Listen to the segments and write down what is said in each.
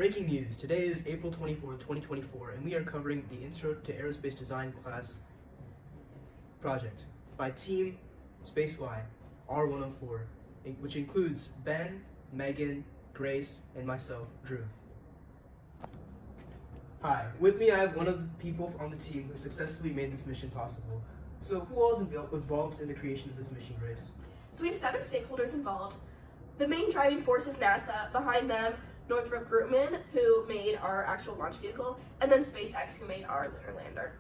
Breaking news. Today is April 24th, 2024, and we are covering the Intro to Aerospace Design class project by Team Spacey R104, which includes Ben, Megan, Grace, and myself, Drew. Hi, with me I have one of the people on the team who successfully made this mission possible. So who all is involved in the creation of this mission, Grace? So we have 7 stakeholders involved. The main driving force is NASA. Behind them, Northrop Grumman, who made our actual launch vehicle, and then SpaceX, who made our lunar lander.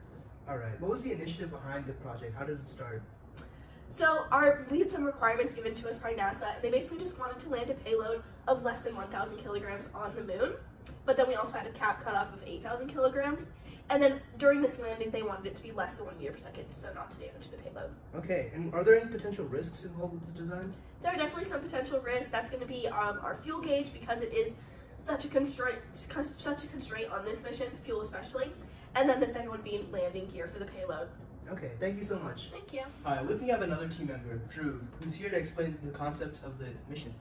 Alright, what was the initiative behind the project? How did it start? So we had some requirements given to us by NASA, and they basically just wanted to land a payload of less than 1,000 kilograms on the moon. But then we also had a cap cutoff of 8,000 kilograms. And then during this landing, they wanted it to be less than 1 meter per second, so not to damage the payload. Okay, and are there any potential risks involved with this design? There are definitely some potential risks. That's going to be our fuel gauge, because it is such a constraint on this mission, fuel especially. And then the second one being landing gear for the payload. Okay, thank you so much. Thank you. Hi, with me I have another team member, Drew, who's here to explain the concepts of the mission.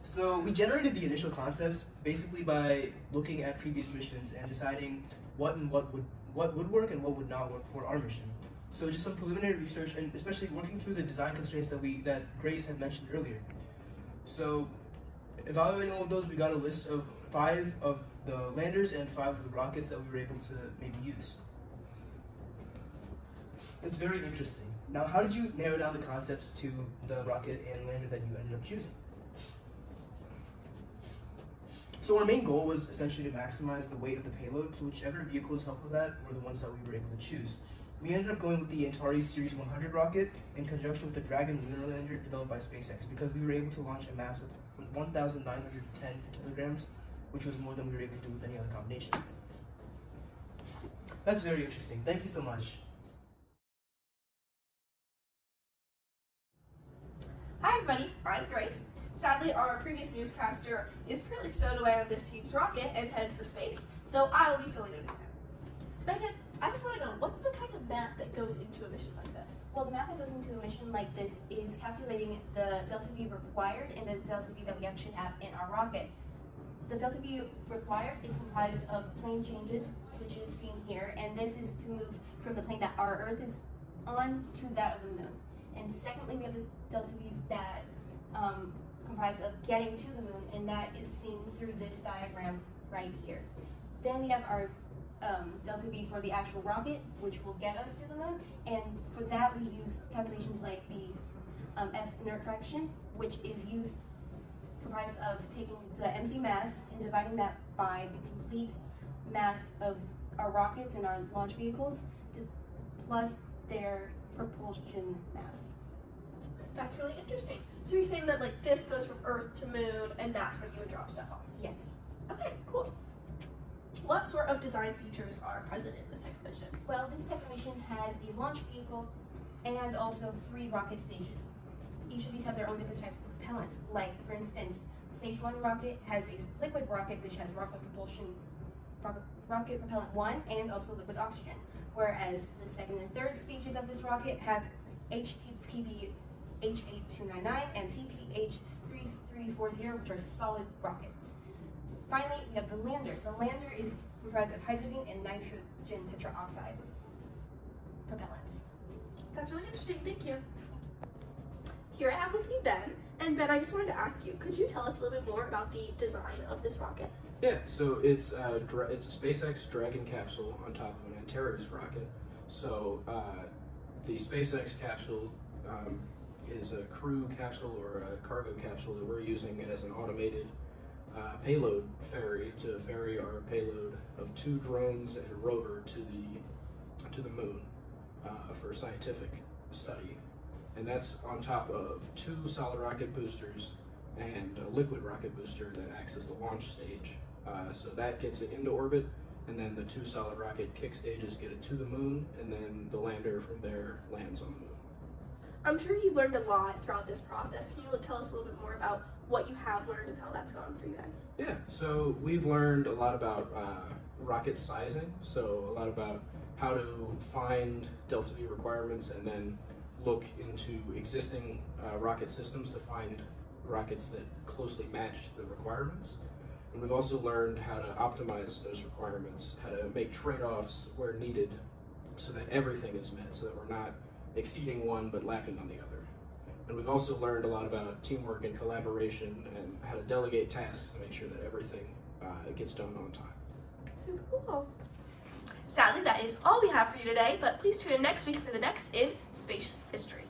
So we generated the initial concepts basically by looking at previous missions and deciding what would work and what would not work for our mission. So just some preliminary research, and especially working through the design constraints that Grace had mentioned earlier. So evaluating all of those, we got a list of 5 of the landers and 5 of the rockets that we were able to maybe use. It's very interesting. Now, how did you narrow down the concepts to the rocket and lander that you ended up choosing? So our main goal was essentially to maximize the weight of the payload, so whichever vehicles helped with that were the ones that we were able to choose. We ended up going with the Antares Series 100 rocket in conjunction with the Dragon lunar lander developed by SpaceX, because we were able to launch a mass of 1,910 kilograms, which was more than we were able to do with any other combination. That's very interesting. Thank you so much. Hi everybody, I'm Grace. Sadly, our previous newscaster is currently stowed away on this team's rocket and headed for space, so I will be filling in with him. Megan, I just want to know, what's the kind of math that goes into a mission like this? Well, the math that goes into a mission like this is calculating the delta V required and the delta V that we actually have in our rocket. The delta V required is comprised of plane changes, which is seen here, and this is to move from the plane that our Earth is on to that of the moon. And secondly, we have the delta V's that comprise of getting to the moon, and that is seen through this diagram right here. Then we have our delta V for the actual rocket, which will get us to the moon, and for that we use calculations like the F inert fraction, which is comprised of taking the empty mass and dividing that by the complete mass of our rockets and our launch vehicles plus their propulsion mass. That's really interesting. So you're saying that like this goes from Earth to moon, and that's when you would drop stuff off? Yes. Okay, cool. What sort of design features are present in this type of mission? Well, this type of mission has a launch vehicle and also 3 rocket stages. Each of these have their own different types of propellants. Like, for instance, Stage 1 rocket has a liquid rocket, which has rocket propellant 1 and also liquid oxygen. Whereas the second and third stages of this rocket have HTPB H8299 and TPH3340, which are solid rockets. Finally, we have the lander. The lander is comprised of hydrogen and nitrogen tetroxide propellants. That's really interesting, thank you. Here I have with me Ben, and Ben, I just wanted to ask you, could you tell us a little bit more about the design of this rocket? Yeah, so it's a SpaceX Dragon capsule on top of an Antares rocket. So the SpaceX capsule is a crew capsule or a cargo capsule that we're using as an automated payload ferry to ferry our payload of 2 drones and a rover to the moon for scientific study. And that's on top of 2 solid rocket boosters and a liquid rocket booster that acts as the launch stage. So that gets it into orbit, and then the 2 solid rocket kick stages get it to the moon, and then the lander from there lands on the moon. I'm sure you've learned a lot throughout this process. Can you tell us a little bit more about what you have learned and how that's gone for you guys? Yeah, so we've learned a lot about rocket sizing, so a lot about how to find delta V requirements and then look into existing rocket systems to find rockets that closely match the requirements. And we've also learned how to optimize those requirements, how to make trade-offs where needed so that everything is met, so that we're not exceeding one but lacking on the other. And we've also learned a lot about teamwork and collaboration and how to delegate tasks to make sure that everything gets done on time. Super cool. Sadly, that is all we have for you today, but please tune in next week for the next in Space History.